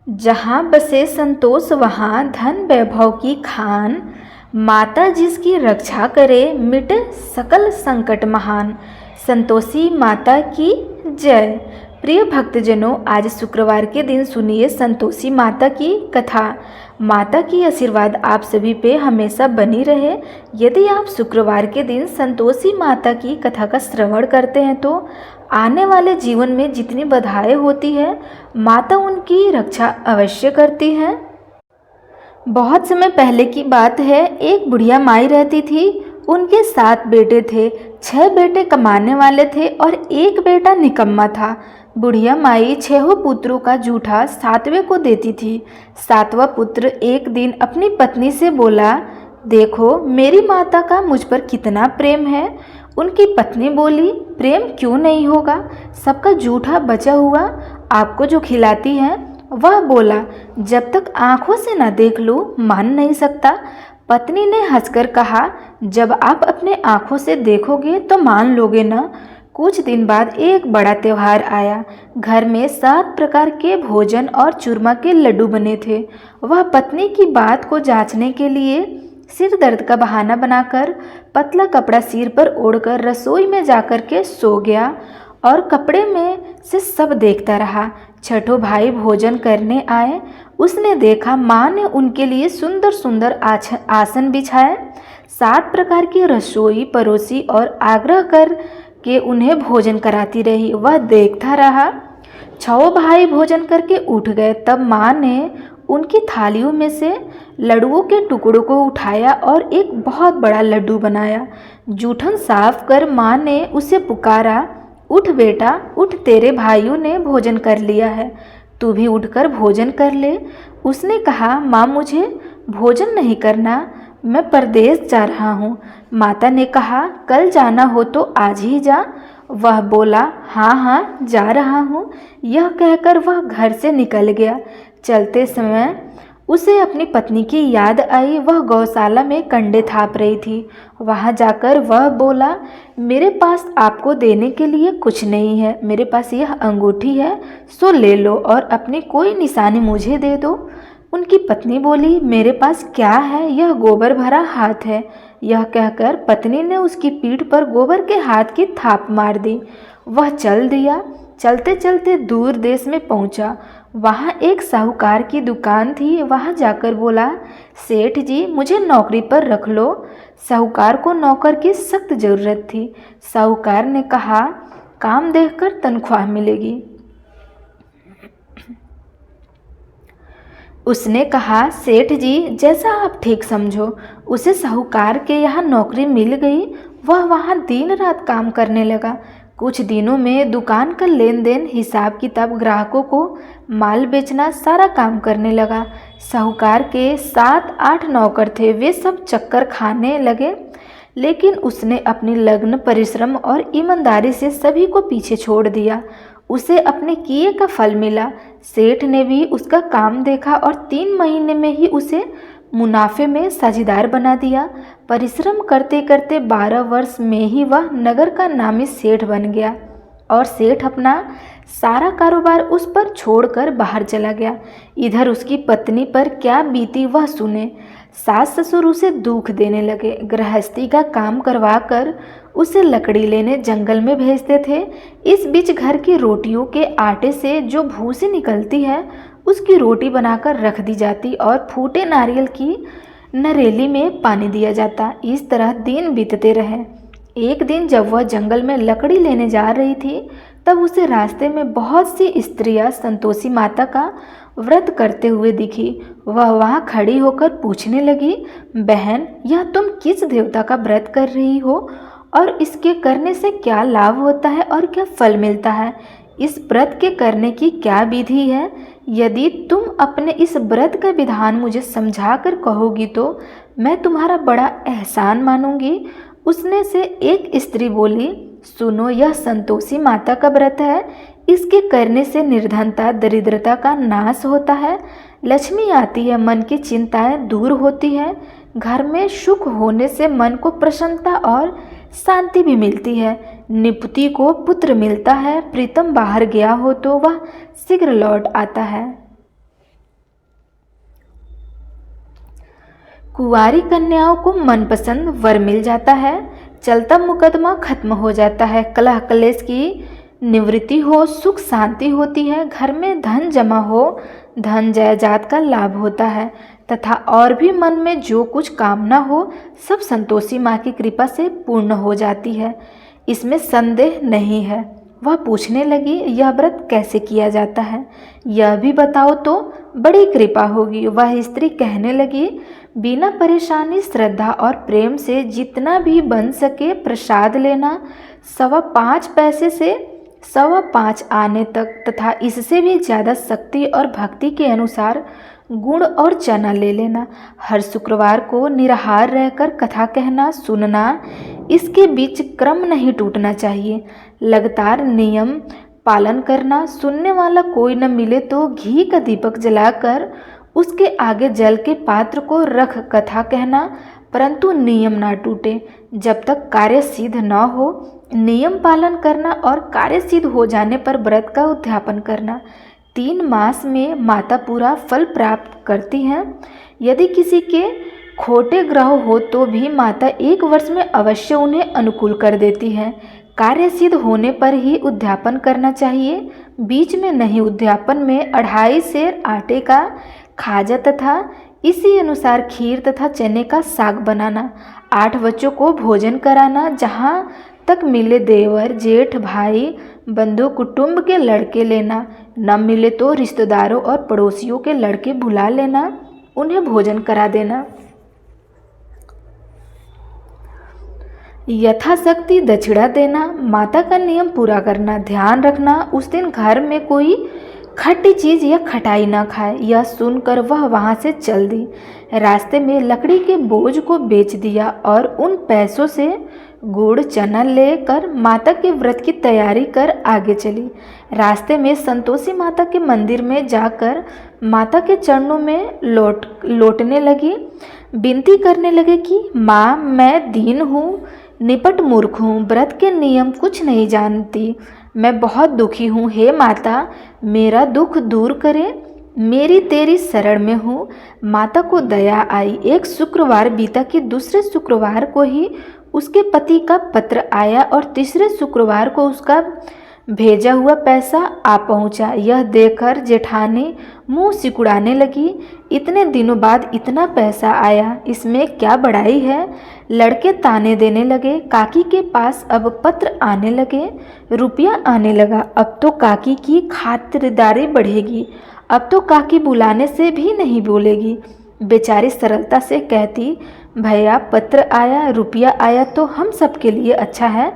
जहाँ बसे संतोष वहाँ धन वैभव की खान। माता जिसकी रक्षा करे मिटे सकल संकट महान। संतोषी माता की जय। प्रिय भक्तजनों, आज शुक्रवार के दिन सुनिए संतोषी माता की कथा। माता की आशीर्वाद आप सभी पे हमेशा बनी रहे। यदि आप शुक्रवार के दिन संतोषी माता की कथा का श्रवण करते हैं तो आने वाले जीवन में जितनी बाधाएं होती है माता उनकी रक्षा अवश्य करती है। बहुत समय पहले की बात है, एक बुढ़िया माई रहती थी। उनके 7 बेटे थे। 6 बेटे कमाने वाले थे और एक बेटा निकम्मा था। बुढ़िया माई 6 पुत्रों का जूठा 7वें को देती थी। 7वां पुत्र एक दिन अपनी पत्नी से बोला, देखो मेरी माता का मुझ पर कितना प्रेम है। उनकी पत्नी बोली, प्रेम क्यों नहीं होगा, सबका जूठा बचा हुआ आपको जो खिलाती है। वह बोला, जब तक आंखों से न देख लूं मान नहीं सकता। पत्नी ने हंसकर कहा, जब आप अपने आंखों से देखोगे तो मान लोगे ना। कुछ दिन बाद एक बड़ा त्योहार आया। घर में 7 प्रकार के भोजन और चूरमा के लड्डू बने थे। वह पत्नी की बात को जांचने के लिए सिर दर्द का बहाना बनाकर पतला कपड़ा सिर पर ओढ़कर रसोई में जाकर के सो गया और कपड़े में से सब देखता रहा। छठों भाई भोजन करने आए। उसने देखा माँ ने उनके लिए सुंदर सुंदर आसन बिछाए, 7 प्रकार की रसोई परोसी और आग्रह कर के उन्हें भोजन कराती रही। वह देखता रहा। 6 भाई भोजन करके उठ गए। तब माँ ने उनकी थालियों में से लड्डुओं के टुकड़ों को उठाया और एक बहुत बड़ा लड्डू बनाया। जूठन साफ कर माँ ने उसे पुकारा, उठ बेटा उठ, तेरे भाइयों ने भोजन कर लिया है, तू भी उठकर भोजन कर ले। उसने कहा, माँ मुझे भोजन नहीं करना, मैं परदेश जा रहा हूँ। माता ने कहा, कल जाना हो तो आज ही जा। वह बोला, हाँ हाँ जा रहा हूँ। यह कहकर वह घर से निकल गया। चलते समय उसे अपनी पत्नी की याद आई। वह गौशाला में कंडे थाप रही थी। वहां जाकर वह बोला, मेरे पास आपको देने के लिए कुछ नहीं है, मेरे पास यह अंगूठी है, सो ले लो और अपनी कोई निशानी मुझे दे दो। उनकी पत्नी बोली, मेरे पास क्या है, यह गोबर भरा हाथ है। यह कहकर पत्नी ने उसकी पीठ पर गोबर के हाथ की थाप मार दी। वह चल दिया। चलते चलते दूर देश में पहुंचा। वहाँ एक साहूकार की दुकान थी। वहाँ जाकर बोला, सेठ जी मुझे नौकरी पर रख लो। साहूकार को नौकर की सख्त ज़रूरत थी। साहूकार ने कहा, काम देखकर तनख्वाह मिलेगी। उसने कहा, सेठ जी जैसा आप ठीक समझो। उसे साहूकार के यहाँ नौकरी मिल गई। वह वहाँ दिन रात काम करने लगा। कुछ दिनों में दुकान का लेन देन, हिसाब किताब, ग्राहकों को माल बेचना, सारा काम करने लगा। साहूकार के 7-8 नौकर थे। वे सब चक्कर खाने लगे, लेकिन उसने अपनी लगन, परिश्रम और ईमानदारी से सभी को पीछे छोड़ दिया। उसे अपने किए का फल मिला। सेठ ने भी उसका काम देखा और 3 महीने में ही उसे मुनाफे में साझीदार बना दिया। परिश्रम करते करते 12 वर्ष में ही वह नगर का नामी सेठ बन गया और सेठ अपना सारा कारोबार उस पर छोड़कर बाहर चला गया। इधर उसकी पत्नी पर क्या बीती वह सुने। सास ससुर उसे दुख देने लगे। गृहस्थी का काम करवाकर उसे लकड़ी लेने जंगल में भेजते थे। इस बीच घर की रोटियों के आटे से जो भूसी निकलती है उसकी रोटी बनाकर रख दी जाती और फूटे नारियल की नरेली में पानी दिया जाता। इस तरह दिन बीतते रहे। एक दिन जब वह जंगल में लकड़ी लेने जा रही थी तब उसे रास्ते में बहुत सी स्त्रियां संतोषी माता का व्रत करते हुए दिखी। वह वहां खड़ी होकर पूछने लगी, बहन यह तुम किस देवता का व्रत कर रही हो और इसके करने से क्या लाभ होता है और क्या फल मिलता है? इस व्रत के करने की क्या विधि है? यदि तुम अपने इस व्रत का विधान मुझे समझा कर कहोगी तो मैं तुम्हारा बड़ा एहसान मानूंगी। उसने से एक स्त्री बोली, सुनो यह संतोषी माता का व्रत है। इसके करने से निर्धनता, दरिद्रता का नाश होता है, लक्ष्मी आती है, मन की चिंताएं दूर होती है, घर में सुख होने से मन को प्रसन्नता और शांति भी मिलती है, निपुति को पुत्र मिलता है, प्रीतम बाहर गया हो तो वह शीघ्र लौट आता है। कुंवारी कन्याओं को मनपसंद वर मिल जाता है, चलता मुकदमा खत्म हो जाता है, कलह कलेश की निवृत्ति हो, सुख शांति होती है, घर में धन जमा हो, धन जायदाद का लाभ होता है तथा और भी मन में जो कुछ कामना हो सब संतोषी माँ की कृपा से पूर्ण हो जाती है, इसमें संदेह नहीं है। वह पूछने लगी, यह व्रत कैसे किया जाता है, यह भी बताओ तो बड़ी कृपा होगी। वह स्त्री कहने लगी, बिना परेशानी श्रद्धा और प्रेम से जितना भी बन सके प्रसाद लेना, 5.25 पैसे से 5.25 आने तक तथा इससे भी ज़्यादा शक्ति और भक्ति के अनुसार गुड़ और चना ले लेना। हर शुक्रवार को निराहार रहकर कथा कहना सुनना, इसके बीच क्रम नहीं टूटना चाहिए। लगातार नियम पालन करना, सुनने वाला कोई न मिले तो घी का दीपक जलाकर उसके आगे जल के पात्र को रख कथा कहना, परंतु नियम ना टूटे। जब तक कार्य सिद्ध न हो नियम पालन करना और कार्य सिद्ध हो जाने पर व्रत का उद्यापन करना। 3 मास में माता पूरा फल प्राप्त करती हैं। यदि किसी के खोटे ग्रह हो तो भी माता 1 वर्ष में अवश्य उन्हें अनुकूल कर देती है। कार्य सिद्ध होने पर ही उद्यापन करना चाहिए, बीच में नहीं। उद्यापन में 2.5 सेर आटे का खाजा तथा इसी अनुसार खीर तथा चने का साग बनाना, 8 बच्चों को भोजन कराना, जहाँ तक मिले देवर जेठ भाई बंधु कुटुंब के लड़के लेना, न मिले तो रिश्तेदारों और पड़ोसियों के लड़के बुला लेना, उन्हें भोजन करा देना। यथाशक्ति दक्षिणा देना, माता का नियम पूरा करना। ध्यान रखना उस दिन घर में कोई खट्टी चीज़ या खटाई ना खाए। यह सुनकर वह वहाँ से चल दी। रास्ते में लकड़ी के बोझ को बेच दिया और उन पैसों से गुड़ चना लेकर माता के व्रत की तैयारी कर आगे चली। रास्ते में संतोषी माता के मंदिर में जाकर माता के चरणों में लौटने लगी। विनती करने लगे कि माँ, मैं दीन हूँ, निपट मूर्ख हूँ, व्रत के नियम कुछ नहीं जानती, मैं बहुत दुखी हूँ। हे माता, मेरा दुख दूर करे, मेरी तेरी शरण में हूँ। माता को दया आई। एक शुक्रवार बीता कि दूसरे शुक्रवार को ही उसके पति का पत्र आया और तीसरे शुक्रवार को उसका भेजा हुआ पैसा आ पहुंचा। यह देखकर जेठानी मुंह सिकुड़ाने लगी। इतने दिनों बाद इतना पैसा आया, इसमें क्या बड़ाई है। लड़के ताने देने लगे। काकी के पास अब पत्र आने लगे, रुपया आने लगा। अब तो काकी की खातिरदारी बढ़ेगी, अब तो काकी बुलाने से भी नहीं बोलेगी। बेचारी सरलता से कहती, भैया पत्र आया, रुपया आया तो हम सबके लिए अच्छा है।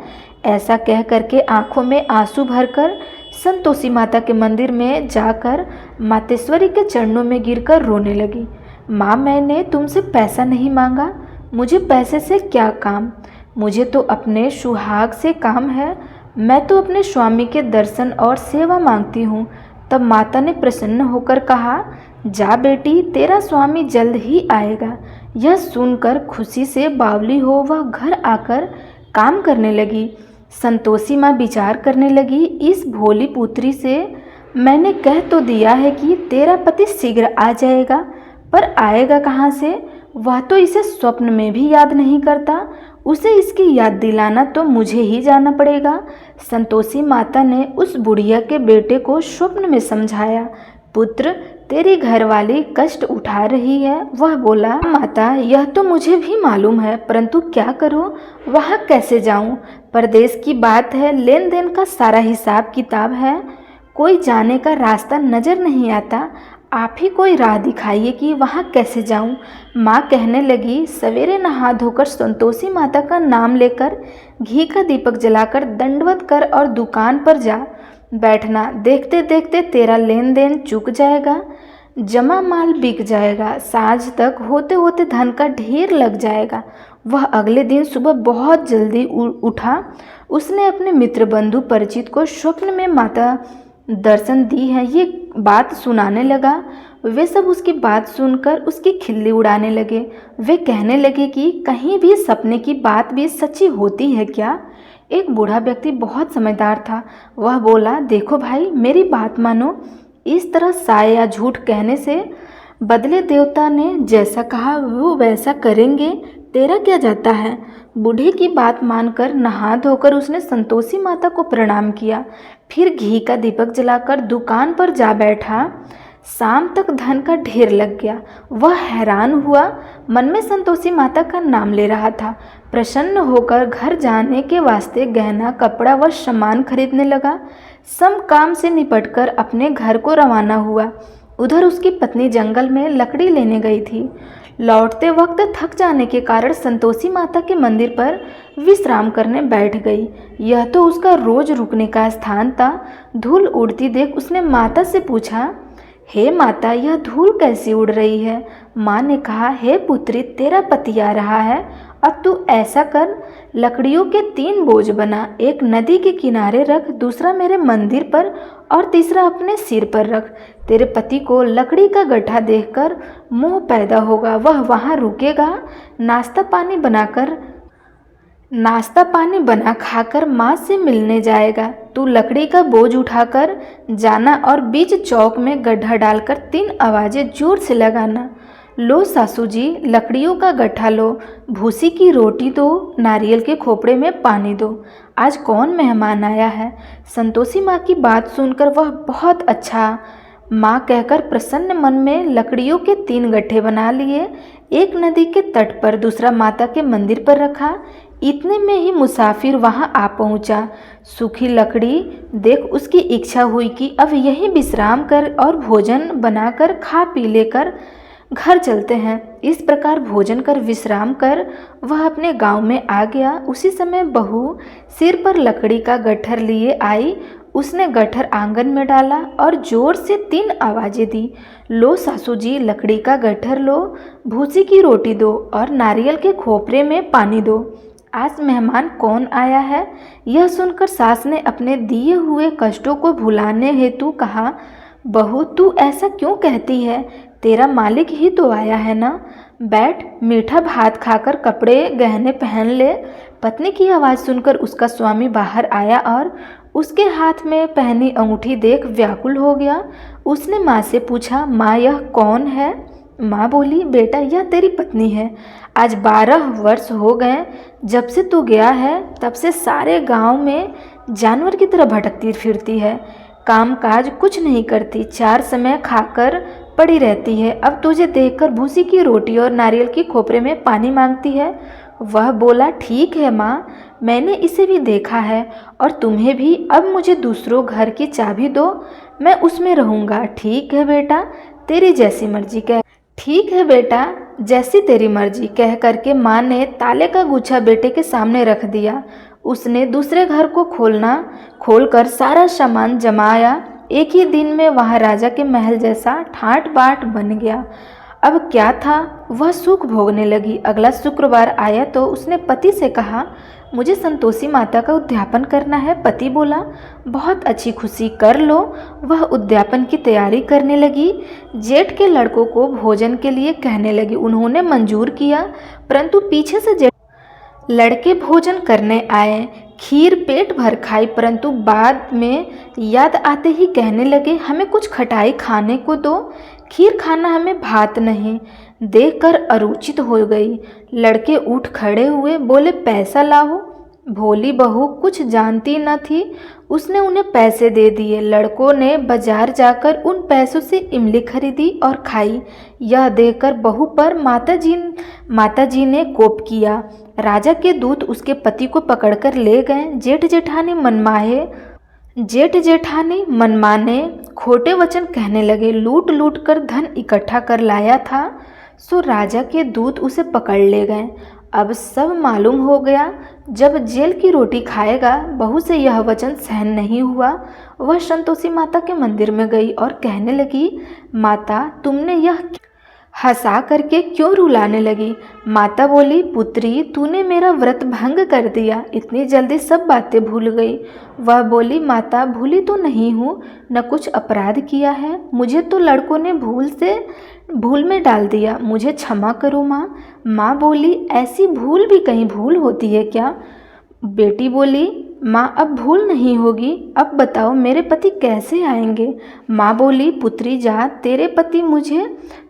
ऐसा कह करके आंखों में आंसू भरकर संतोषी माता के मंदिर में जाकर मातेश्वरी के चरणों में गिरकर रोने लगी। माँ, मैंने तुमसे पैसा नहीं मांगा, मुझे पैसे से क्या काम, मुझे तो अपने सुहाग से काम है। मैं तो अपने स्वामी के दर्शन और सेवा मांगती हूँ। तब माता ने प्रसन्न होकर कहा, जा बेटी, तेरा स्वामी जल्द ही आएगा। यह सुनकर खुशी से बावली हो वह घर आकर काम करने लगी। संतोषी माँ विचार करने लगी, इस भोली पुत्री से मैंने कह तो दिया है कि तेरा पति शीघ्र आ जाएगा, पर आएगा कहाँ से। वह तो इसे स्वप्न में भी याद नहीं करता, उसे इसकी याद दिलाना तो मुझे ही जाना पड़ेगा। संतोषी माता ने उस बुढ़िया के बेटे को स्वप्न में समझाया, पुत्र, तेरी घरवाली कष्ट उठा रही है। वह बोला, माता, यह तो मुझे भी मालूम है, परंतु क्या करूं, वहाँ कैसे जाऊं। परदेश की बात है, लेन देन का सारा हिसाब किताब है, कोई जाने का रास्ता नजर नहीं आता। आप ही कोई राह दिखाइए कि वहाँ कैसे जाऊं। माँ कहने लगी, सवेरे नहा धोकर संतोषी माता का नाम लेकर घी का दीपक जलाकर दंडवत कर और दुकान पर जा बैठना। देखते देखते तेरा लेन देन चूक जाएगा, जमा माल बिक जाएगा, साँझ तक होते होते धन का ढेर लग जाएगा। वह अगले दिन सुबह बहुत जल्दी उठा। उसने अपने मित्र बंधु परिचित को स्वप्न में माता दर्शन दी है ये बात सुनाने लगा। वे सब उसकी बात सुनकर उसकी खिल्ली उड़ाने लगे। वे कहने लगे कि कहीं भी सपने की बात भी सच्ची होती है क्या। एक बूढ़ा व्यक्ति बहुत समझदार था। वह बोला, देखो भाई, मेरी बात मानो, इस तरह साय या झूठ कहने से बदले देवता ने जैसा कहा वो वैसा करेंगे, तेरा क्या जाता है। बूढ़े की बात मानकर नहा धोकर उसने संतोषी माता को प्रणाम किया। फिर घी का दीपक जलाकर दुकान पर जा बैठा। शाम तक धन का ढेर लग गया। वह हैरान हुआ, मन में संतोषी माता का नाम ले रहा था। प्रसन्न होकर घर जाने के वास्ते गहना कपड़ा व सामान खरीदने लगा। सब काम से निपटकर अपने घर को रवाना हुआ। उधर उसकी पत्नी जंगल में लकड़ी लेने गई थी। लौटते वक्त थक जाने के कारण संतोषी माता के मंदिर पर विश्राम करने बैठ गई। यह तो उसका रोज रुकने का स्थान था। धूल उड़ती देख उसने माता से पूछा, हे माता, यह धूल कैसी उड़ रही है। माँ ने कहा, हे पुत्री, तेरा पति आ रहा है। अब तू ऐसा कर, लकड़ियों के 3 बोझ बना, एक नदी के किनारे रख, दूसरा मेरे मंदिर पर और तीसरा अपने सिर पर रख। तेरे पति को लकड़ी का गड्ढा देखकर मोह पैदा होगा, वह वहाँ रुकेगा। नाश्ता पानी बना खाकर माँ से मिलने जाएगा। तू लकड़ी का बोझ उठाकर जाना और बीच चौक में गड्ढा डालकर 3 आवाज़ें जोर से लगाना। लो सासू जी, लकड़ियों का गड्ढा लो, भूसी की रोटी दो, नारियल के खोपड़े में पानी दो। आज कौन मेहमान आया है। संतोषी माँ की बात सुनकर वह बहुत अच्छा माँ कहकर प्रसन्न मन में लकड़ियों के 3 गड्ढे बना लिए। एक नदी के तट पर, दूसरा माता के मंदिर पर रखा। इतने में ही मुसाफिर वहां आ पहुंचा। सूखी लकड़ी देख उसकी इच्छा हुई कि अब यहीं विश्राम कर और भोजन बनाकर खा पी लेकर घर चलते हैं। इस प्रकार भोजन कर विश्राम कर वह अपने गांव में आ गया। उसी समय बहू सिर पर लकड़ी का गट्ठर लिए आई। उसने गट्ठर आंगन में डाला और जोर से 3 आवाज़ें दी। लो सासू जी, लकड़ी का गट्ठर लो, भूसी की रोटी दो और नारियल के खोपरे में पानी दो। आज मेहमान कौन आया है। यह सुनकर सास ने अपने दिए हुए कष्टों को भुलाने हेतु कहा, बहू, तू ऐसा क्यों कहती है। तेरा मालिक ही तो आया है ना। बैठ, मीठा भात खाकर कपड़े गहने पहन ले। पत्नी की आवाज़ सुनकर उसका स्वामी बाहर आया और उसके हाथ में पहनी अंगूठी देख व्याकुल हो गया। उसने माँ से पूछा, माँ, यह कौन है। माँ बोली, बेटा, यह तेरी पत्नी है। आज 12 वर्ष हो गए जब से तू गया है, तब से सारे गांव में जानवर की तरह भटकती फिरती है। काम काज कुछ नहीं करती, 4 समय खाकर पड़ी रहती है। अब तुझे देखकर भूसी की रोटी और नारियल की खोपरे में पानी मांगती है। वह बोला, ठीक है माँ, मैंने इसे भी देखा है और तुम्हें भी। अब मुझे दूसरों घर की चाबी दो, मैं उसमें रहूँगा। ठीक है बेटा, तेरी जैसी मर्जी। ठीक है बेटा, जैसी तेरी मर्जी कह करके माँ ने ताले का गुच्छा बेटे के सामने रख दिया। उसने दूसरे घर को खोलकर सारा सामान जमाया। एक ही दिन में वहाँ राजा के महल जैसा ठाट बाट बन गया। अब क्या था, वह सुख भोगने लगी। अगला शुक्रवार आया तो उसने पति से कहा, मुझे संतोषी माता का उद्यापन करना है। पति बोला, बहुत अच्छी, खुशी कर लो। वह उद्यापन की तैयारी करने लगी। जेठ के लड़कों को भोजन के लिए कहने लगी। उन्होंने मंजूर किया, परंतु पीछे से जेठ लड़के भोजन करने आए। खीर पेट भर खाई, परंतु बाद में याद आते ही कहने लगे, हमें कुछ खटाई खाने को दो, खीर खाना हमें भात नहीं। देखकर अरुचित हो गई। लड़के उठ खड़े हुए, बोले, पैसा लाओ। भोली बहू कुछ जानती न थी, उसने उन्हें पैसे दे दिए। लड़कों ने बाजार जाकर उन पैसों से इमली खरीदी और खाई। यह देखकर बहू पर माताजी ने कोप किया। राजा के दूत उसके पति को पकड़कर ले गए। जेठ जेठानी मनमाने खोटे वचन कहने लगे। लूट लूट कर धन इकट्ठा कर लाया था, सो राजा के दूत उसे पकड़ ले गए। अब सब मालूम हो गया। जब जेल की रोटी खाएगा, बहू से यह वचन सहन नहीं हुआ। वह संतोषी माता के मंदिर में गई और कहने लगी, माता, तुमने यह हंसा करके क्यों रुलाने लगी। माता बोली, पुत्री, तूने मेरा व्रत भंग कर दिया, इतनी जल्दी सब बातें भूल गई। वह बोली, माता, भूली तो नहीं हूँ, न कुछ अपराध किया है, मुझे तो लड़कों ने भूल में डाल दिया, मुझे क्षमा करो माँ। माँ बोली, ऐसी भूल भी कहीं भूल होती है क्या। बेटी बोली, माँ अब भूल नहीं होगी, अब बताओ मेरे पति कैसे आएंगे। माँ बोली, पुत्री जा, तेरे पति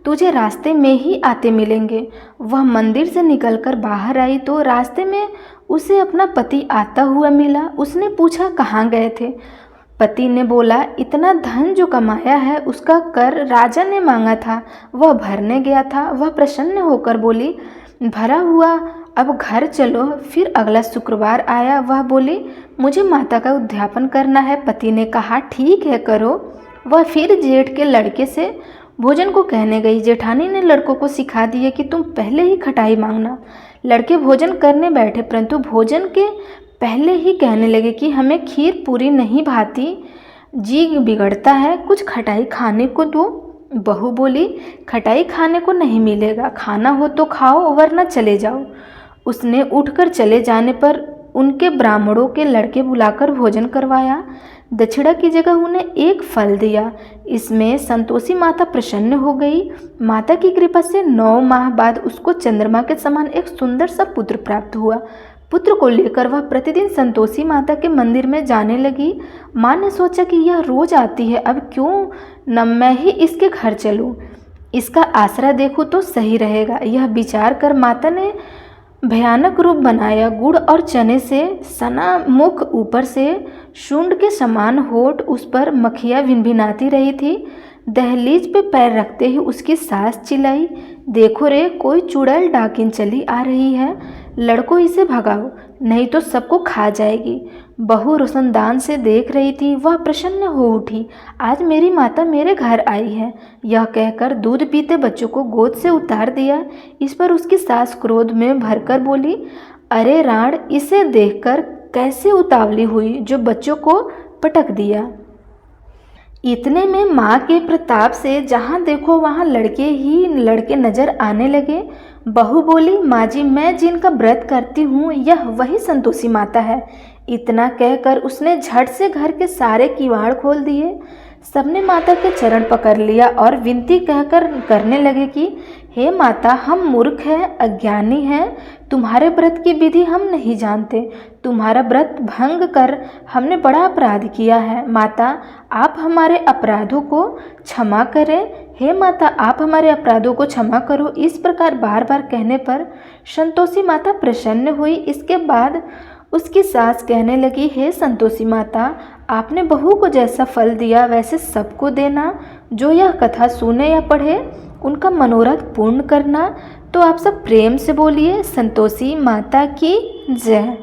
तुझे रास्ते में ही आते मिलेंगे। वह मंदिर से निकलकर बाहर आई तो रास्ते में उसे अपना पति आता हुआ मिला। उसने पूछा, कहाँ गए थे। पति ने बोला, इतना धन जो कमाया है उसका कर राजा ने मांगा था, वह भरने गया था। वह प्रसन्न होकर बोली, भरा हुआ, अब घर चलो। फिर अगला शुक्रवार आया। वह बोली, मुझे माता का उद्यापन करना है। पति ने कहा, ठीक है, करो। वह फिर जेठ के लड़के से भोजन को कहने गई। जेठानी ने लड़कों को सिखा दिया कि तुम पहले ही खटाई मांगना। लड़के भोजन करने बैठे, परंतु भोजन के पहले ही कहने लगे कि हमें खीर पूरी नहीं भाती, जी बिगड़ता है, कुछ खटाई खाने को दो। बहू बोली, खटाई खाने को नहीं मिलेगा, खाना हो तो खाओ वरना चले जाओ। उसने उठकर चले जाने पर उनके ब्राह्मणों के लड़के बुलाकर भोजन करवाया। दक्षिणा की जगह उन्हें एक फल दिया। इसमें संतोषी माता प्रसन्न हो गई। माता की कृपा से 9 माह बाद उसको चंद्रमा के समान एक सुंदर सा पुत्र प्राप्त हुआ। पुत्र को लेकर वह प्रतिदिन संतोषी माता के मंदिर में जाने लगी। माँ ने सोचा कि यह रोज आती है, अब क्यों न मैं ही इसके घर चलूँ, इसका आसरा देखूँ तो सही रहेगा। यह विचार कर माता ने भयानक रूप बनाया। गुड़ और चने से सना मुख, ऊपर से शुंड के समान होठ, उस पर मक्खियाँ भिनभिनाती रही थी। दहलीज पे पैर रखते ही उसकी सास चिल्लाई, देखो रे, कोई चुड़ैल डाकिन चली आ रही है, लड़को इसे भगाओ नहीं तो सबको खा जाएगी। बहू रोशनदान से देख रही थी। वह प्रसन्न हो उठी, आज मेरी माता मेरे घर आई है। यह कहकर दूध पीते बच्चों को गोद से उतार दिया। इस पर उसकी सास क्रोध में भरकर बोली, अरे राण, इसे देखकर कैसे उतावली हुई जो बच्चों को पटक दिया। इतने में माँ के प्रताप से जहाँ देखो वहाँ लड़के ही लड़के नजर आने लगे। बहू बोली, माँ जी, मैं जिनका व्रत करती हूँ यह वही संतोषी माता है। इतना कहकर उसने झट से घर के सारे किवाड़ खोल दिए। सबने माता के चरण पकड़ लिया और विनती कहकर करने लगे कि हे माता, हम मूर्ख हैं, अज्ञानी हैं, तुम्हारे व्रत की विधि हम नहीं जानते। तुम्हारा व्रत भंग कर हमने बड़ा अपराध किया है। माता, आप हमारे अपराधों को क्षमा करें। हे माता, आप हमारे अपराधों को क्षमा करो। इस प्रकार बार बार कहने पर संतोषी माता प्रसन्न हुई। इसके बाद उसकी सास कहने लगी, हे संतोषी माता, आपने बहू को जैसा फल दिया वैसे सबको देना। जो यह कथा सुने या पढ़े उनका मनोरथ पूर्ण करना। तो आप सब प्रेम से बोलिए, संतोषी माता की जय।